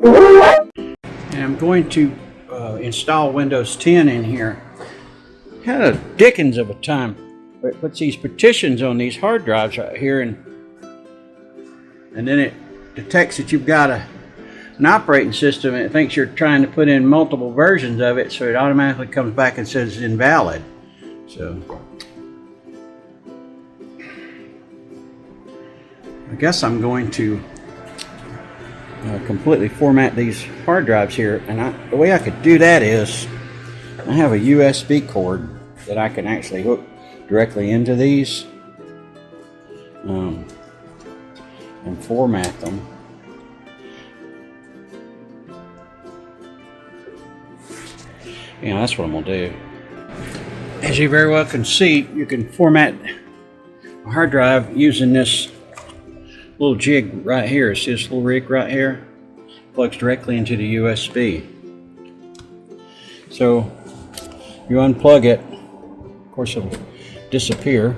And I'm going to install Windows 10 in here. Had a dickens of a time. It puts these partitions on these hard drives right here, and then it detects that you've got an operating system, and it thinks you're trying to put in multiple versions of it, so it automatically comes back and says it's invalid. So I guess I'm going to completely format these hard drives here, and the way I could do that is I have a USB cord that I can actually hook directly into these and format them. Yeah, that's what I'm gonna do. As you very well can see, you can format a hard drive using this little jig right here. See this little rig right here? Plugs directly into the USB. So you unplug it, of course it'll disappear,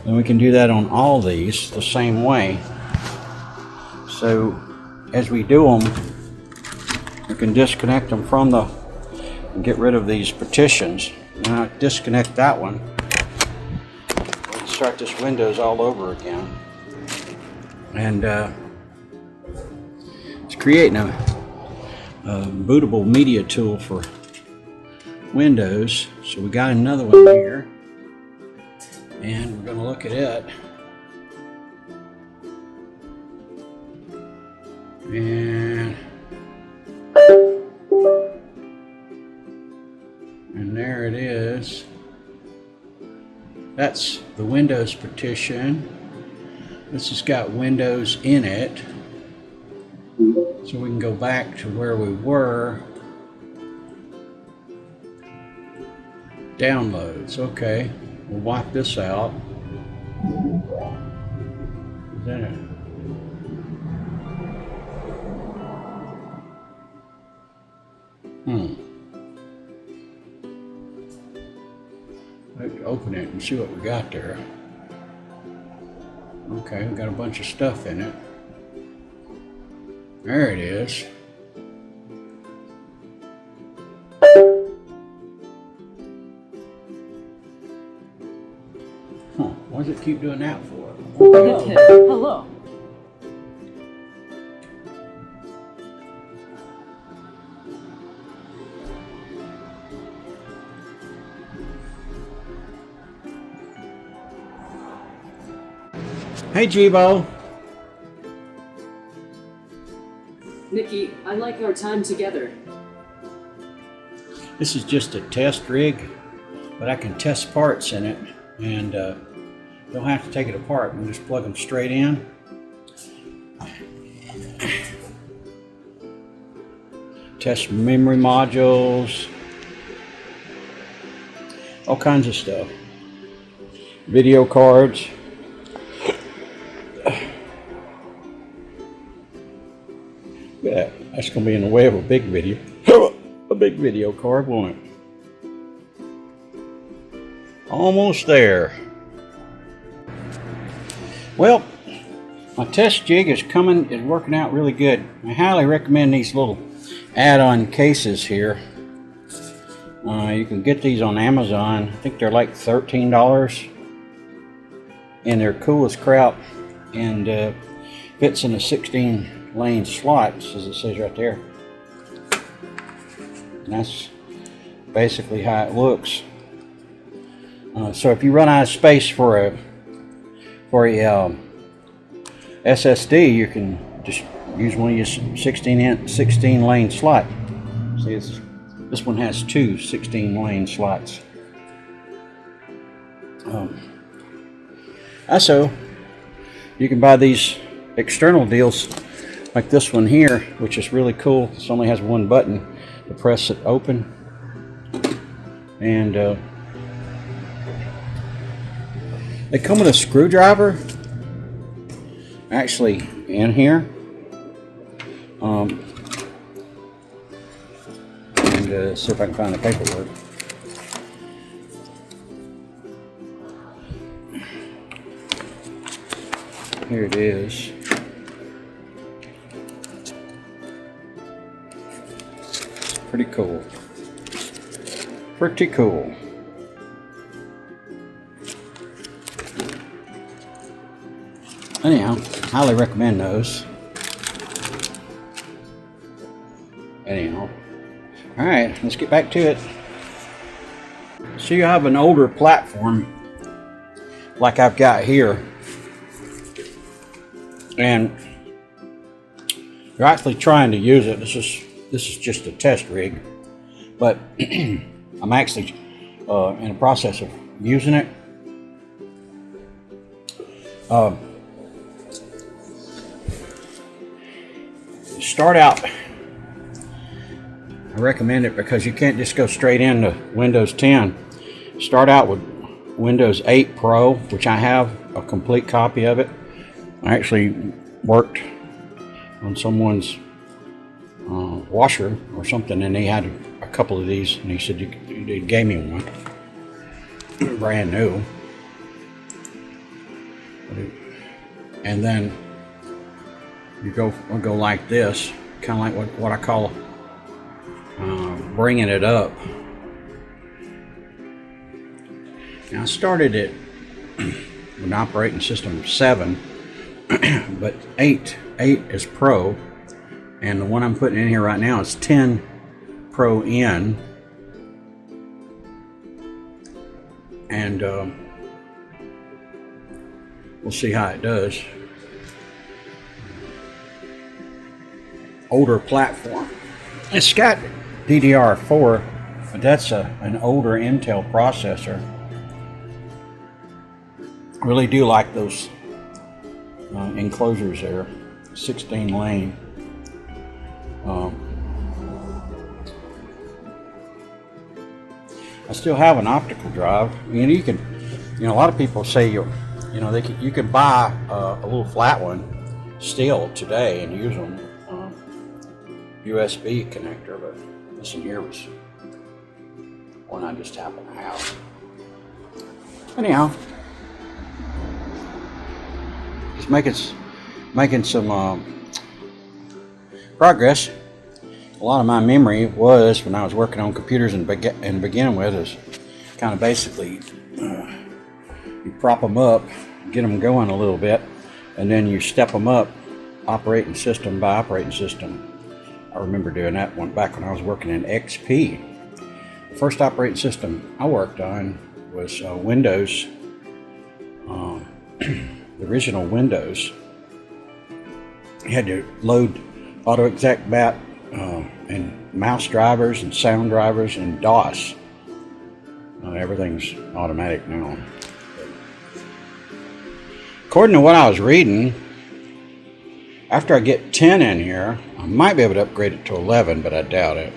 and we can do that on all these the same way. So as we do them, we can disconnect them from and get rid of these partitions. Now disconnect that one. Let's start this Windows all over again. And it's creating a bootable media tool for Windows. So we got another one here, and we're going to look at it. And there it is. That's the Windows partition. This has got Windows in it. So we can go back to where we were. Downloads, okay. We'll wipe this out. Is that it? Let's open it and see what we got there. Okay, we've got a bunch of stuff in it. There it is. Why does it keep doing that for? Okay, hello. Hey, Jibo. Nikki, I like our time together. This is just a test rig, but I can test parts in it, and don't have to take it apart. We just plug them straight in. Test memory modules, all kinds of stuff. Video cards. Yeah, that's going to be in the way of a big video. A big video card, won't it? Almost there. Well, my test jig is working out really good. I highly recommend these little add-on cases here. You can get these on Amazon. I think they're like $13. And they're cool as crap. And fits in a 16-lane slot, as it says right there. And that's basically how it looks. So if you run out of space for a SSD, you can just use one of your 16-lane slot. See, this one has two 16-lane slots. Also, you can buy these external deals like this one here, which is really cool. This only has one button to press it open, and they come with a screwdriver actually in here, and see if I can find the paperwork. Here it is. Pretty cool. Pretty cool. Anyhow, highly recommend those. Anyhow, all right, let's get back to it. So you have an older platform like I've got here, and you're actually trying to use it. This is just a test rig, but I'm actually in the process of using it. Start out, I recommend it because you can't just go straight into Windows 10. Start out with Windows 8 Pro, which I have a complete copy of it. I actually worked on someone's washer or something, and they had a couple of these, and he said he gave me one, brand new. And then you go like this, kind of like what I call bringing it up. Now I started it with operating system 7, but 8 is Pro, and the one I'm putting in here right now is 10 Pro in, and we'll see how it does. Older platform. It's got DDR4, but that's an older Intel processor. I really do like those enclosures there, 16 lane. I still have an optical drive. You can, a lot of people say you can buy a little flat one still today and use them. USB connector, but this in here was one I just happened to have. Anyhow, just making some progress. A lot of my memory was when I was working on computers and begin with is kind of basically you prop them up, get them going a little bit, and then you step them up operating system by operating system. I remember doing that one back when I was working in XP. The first operating system I worked on was Windows, the original Windows. You had to load AutoExec-BAT and mouse drivers and sound drivers and DOS. Everything's automatic now. According to what I was reading, after I get 10 in here, I might be able to upgrade it to 11, but I doubt it.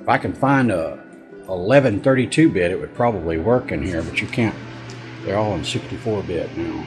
If I can find a 1132-bit, it would probably work in here, but you can't. They're all in 64-bit now.